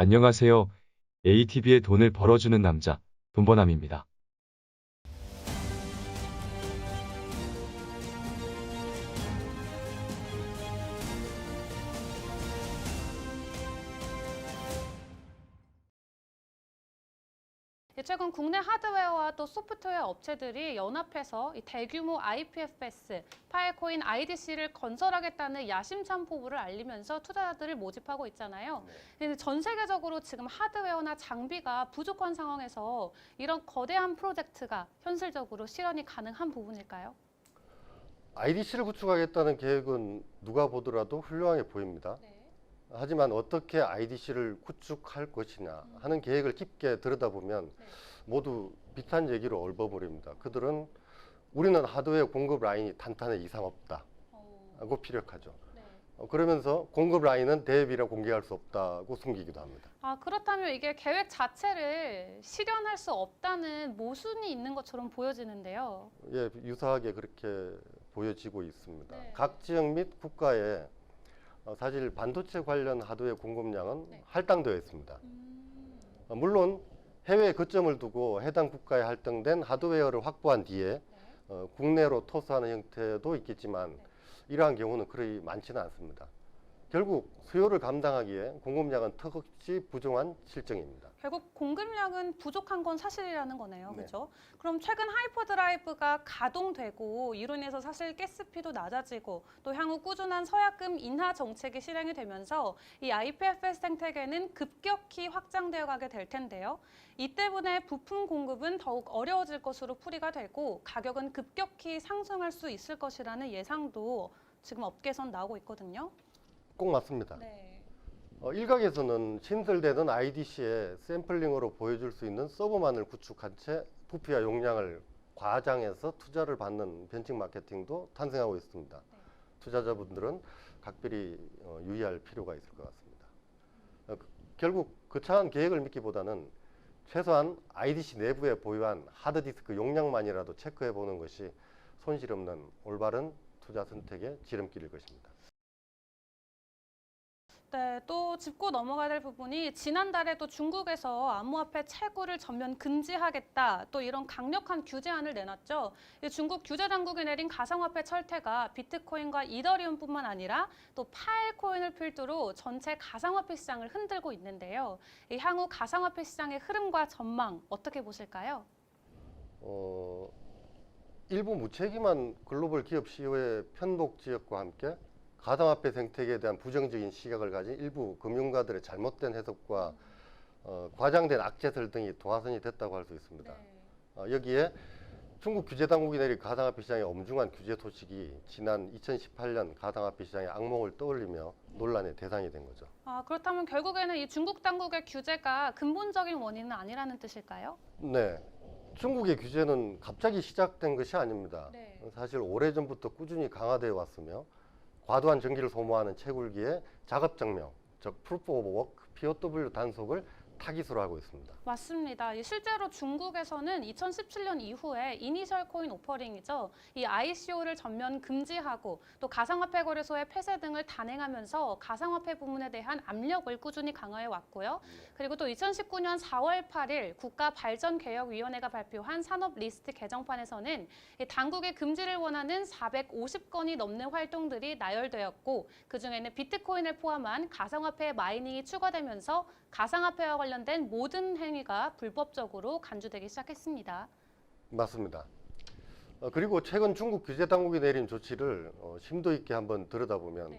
안녕하세요. ATV에 돈을 벌어주는 남자, 돈버남입니다. 최근 국내 하드웨어와 또 소프트웨어 업체들이 연합해서 이 대규모 IPFS, 파일코인 IDC를 건설하겠다는 야심찬 포부를 알리면서 투자자들을 모집하고 있잖아요. 근데 전 세계적으로 지금 하드웨어나 장비가 부족한 상황에서 이런 거대한 프로젝트가 현실적으로 실현이 가능한 부분일까요? IDC를 구축하겠다는 계획은 누가 보더라도 훌륭해 보입니다. 하지만 어떻게 IDC를 구축할 것이냐 하는 계획을 깊게 들여다보면 모두 비슷한 얘기로 얽어버립니다. 그들은 우리는 하드웨어 공급 라인이 탄탄해 이상 없다고 피력하죠. 그러면서 공급 라인은 대비라 공개할 수 없다고 숨기기도 합니다. 그렇다면 이게 계획 자체를 실현할 수 없다는 모순이 있는 것처럼 보여지는데요. 예, 유사하게 그렇게 보여지고 있습니다. 네. 각 지역 및 국가에 사실 반도체 관련 하드웨어 공급량은 할당되어 있습니다. 물론 해외에 거점을 두고 해당 국가에 할당된 하드웨어를 확보한 뒤에 국내로 토스하는 형태도 있겠지만 이러한 경우는 그리 많지는 않습니다. 결국 수요를 감당하기에 공급량은 턱없이 부족한 실정입니다. 결국 공급량은 부족한 건 사실이라는 거네요. 네. 그렇죠? 그럼 최근 하이퍼드라이브가 가동되고 이로 인해서 사실 가스피도 낮아지고 또 향후 꾸준한 서약금 인하 정책이 실행이 되면서 이 IPFS 생태계는 급격히 확장되어 가게 될 텐데요. 이 때문에 부품 공급은 더욱 어려워질 것으로 풀이가 되고 가격은 급격히 상승할 수 있을 것이라는 예상도 지금 업계에선 나오고 있거든요. 꼭 맞습니다. 네. 일각에서는 신설되는 IDC에 샘플링으로 보여줄 수 있는 서버만을 구축한 채 부피와 용량을 과장해서 투자를 받는 벤칭 마케팅도 탄생하고 있습니다. 투자자분들은 각별히 유의할 필요가 있을 것 같습니다. 결국 거창한 계획을 믿기보다는 최소한 IDC 내부에 보유한 하드디스크 용량만이라도 체크해 보는 것이 손실 없는 올바른 투자 선택의 지름길일 것입니다. 네, 또 짚고 넘어가야 될 부분이 지난달에도 중국에서 암호화폐 채굴을 전면 금지하겠다, 또 이런 강력한 규제안을 내놨죠. 중국 규제 당국이 내린 가상화폐 철퇴가 비트코인과 이더리움뿐만 아니라 또 파일코인을 필두로 전체 가상화폐 시장을 흔들고 있는데요. 향후 가상화폐 시장의 흐름과 전망 어떻게 보실까요? 일부 무책임한 글로벌 기업 CEO의 편복 지역과 함께 가상화폐 생태계에 대한 부정적인 시각을 가진 일부 금융가들의 잘못된 해석과 과장된 악재설 등이 도화선이 됐다고 할 수 있습니다. 여기에 중국 규제 당국이 내린 가상화폐 시장의 엄중한 규제 소식이 지난 2018년 가상화폐 시장의 악몽을 떠올리며 논란의 대상이 된 거죠. 그렇다면 결국에는 이 중국 당국의 규제가 근본적인 원인은 아니라는 뜻일까요? 네. 중국의 규제는 갑자기 시작된 것이 아닙니다. 네. 사실 오래전부터 꾸준히 강화되어 왔으며 과도한 전기를 소모하는 채굴기의 작업증명, 즉 Proof of Work, POW 단속을 타깃으로 하고 있습니다. 맞습니다. 실제로 중국에서는 2017년 이후에 이니셜 코인 오퍼링이죠. 이 ICO를 전면 금지하고 또 가상화폐 거래소의 폐쇄 등을 단행하면서 가상화폐 부문에 대한 압력을 꾸준히 강화해 왔고요. 그리고 또 2019년 4월 8일 국가발전개혁위원회가 발표한 산업 리스트 개정판에서는 이 당국의 금지를 원하는 450건이 넘는 활동들이 나열되었고 그중에는 비트코인을 포함한 가상화폐 마이닝이 추가되면서 가상화폐와 관련된 모든 행위가 불법적으로 간주되기 시작했습니다. 맞습니다. 그리고 최근 중국 규제 당국이 내린 조치를 심도 있게 한번 들여다보면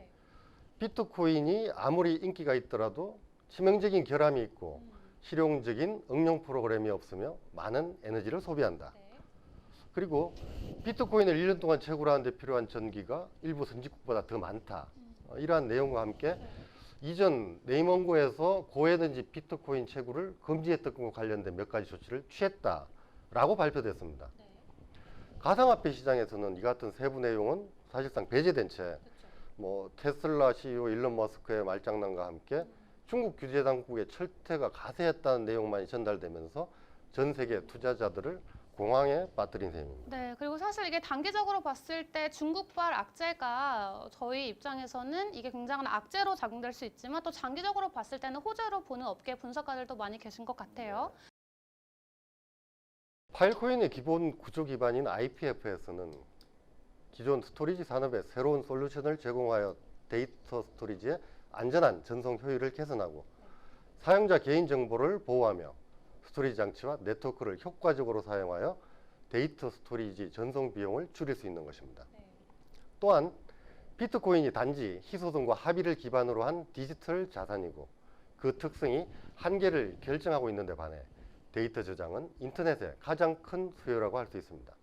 비트코인이 아무리 인기가 있더라도 치명적인 결함이 있고 실용적인 응용 프로그램이 없으며 많은 에너지를 소비한다. 그리고 비트코인을 1년 동안 채굴하는 데 필요한 전기가 일부 선진국보다 더 많다. 이러한 내용과 함께 이전 네이먼고에서 고에너지 비트코인 채굴을 금지했던 것과 관련된 몇 가지 조치를 취했다라고 발표됐습니다. 가상화폐 시장에서는 이 같은 세부 내용은 사실상 배제된 채 테슬라 CEO 일론 머스크의 말장난과 함께 중국 규제 당국의 철퇴가 가세했다는 내용만이 전달되면서 전 세계 투자자들을 공황에 빠뜨린 셈입니다. 네, 그리고 사실 이게 단기적으로 봤을 때 중국발 악재가 저희 입장에서는 이게 굉장한 악재로 작용될 수 있지만 또 장기적으로 봤을 때는 호재로 보는 업계 분석가들도 많이 계신 것 같아요. 파일코인의 기본 구조 기반인 IPFS는 기존 스토리지 산업에 새로운 솔루션을 제공하여 데이터 스토리지의 안전한 전송 효율을 개선하고 사용자 개인정보를 보호하며 스토리지 장치와 네트워크를 효과적으로 사용하여 데이터 스토리지 전송 비용을 줄일 수 있는 것입니다. 또한 비트코인이 단지 희소성과 합의를 기반으로 한 디지털 자산이고 그 특성이 한계를 결정하고 있는 데 반해 데이터 저장은 인터넷의 가장 큰 수요라고 할 수 있습니다.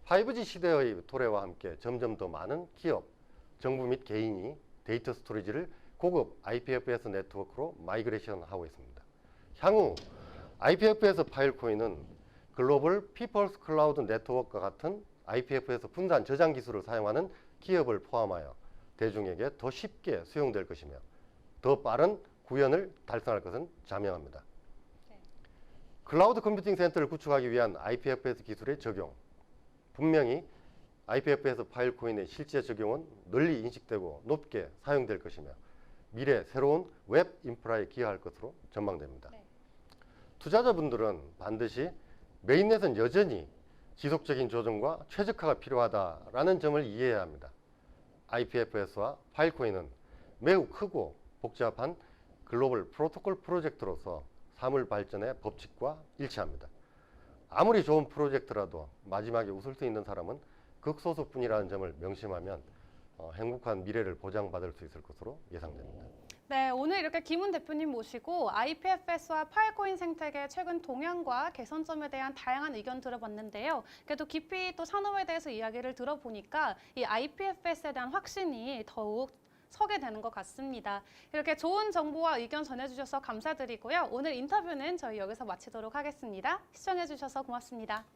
5G 시대의 도래와 함께 점점 더 많은 기업, 정부 및 개인이 데이터 스토리지를 고급 IPFS 네트워크로 마이그레이션하고 있습니다. 향후 IPFS 파일코인은 글로벌 피플스 클라우드 네트워크와 같은 IPFS 분산 저장 기술을 사용하는 기업을 포함하여 대중에게 더 쉽게 수용될 것이며 더 빠른 구현을 달성할 것은 자명합니다. 클라우드 컴퓨팅 센터를 구축하기 위한 IPFS 기술의 적용, 분명히 IPFS 파일코인의 실제 적용은 널리 인식되고 높게 사용될 것이며 미래 새로운 웹 인프라에 기여할 것으로 전망됩니다. 투자자분들은 반드시 메인넷은 여전히 지속적인 조정과 최적화가 필요하다라는 점을 이해해야 합니다. IPFS와 파일코인은 매우 크고 복잡한 글로벌 프로토콜 프로젝트로서 사물 발전의 법칙과 일치합니다. 아무리 좋은 프로젝트라도 마지막에 웃을 수 있는 사람은 극소수뿐이라는 점을 명심하면 행복한 미래를 보장받을 수 있을 것으로 예상됩니다. 네, 오늘 이렇게 김훈 대표님 모시고 IPFS와 파일코인 생태계 최근 동향과 개선점에 대한 다양한 의견 들어봤는데요. 그래도 깊이 또 산업에 대해서 이야기를 들어보니까 이 IPFS에 대한 확신이 더욱 서게 되는 것 같습니다. 이렇게 좋은 정보와 의견 전해주셔서 감사드리고요. 오늘 인터뷰는 저희 여기서 마치도록 하겠습니다. 시청해주셔서 고맙습니다.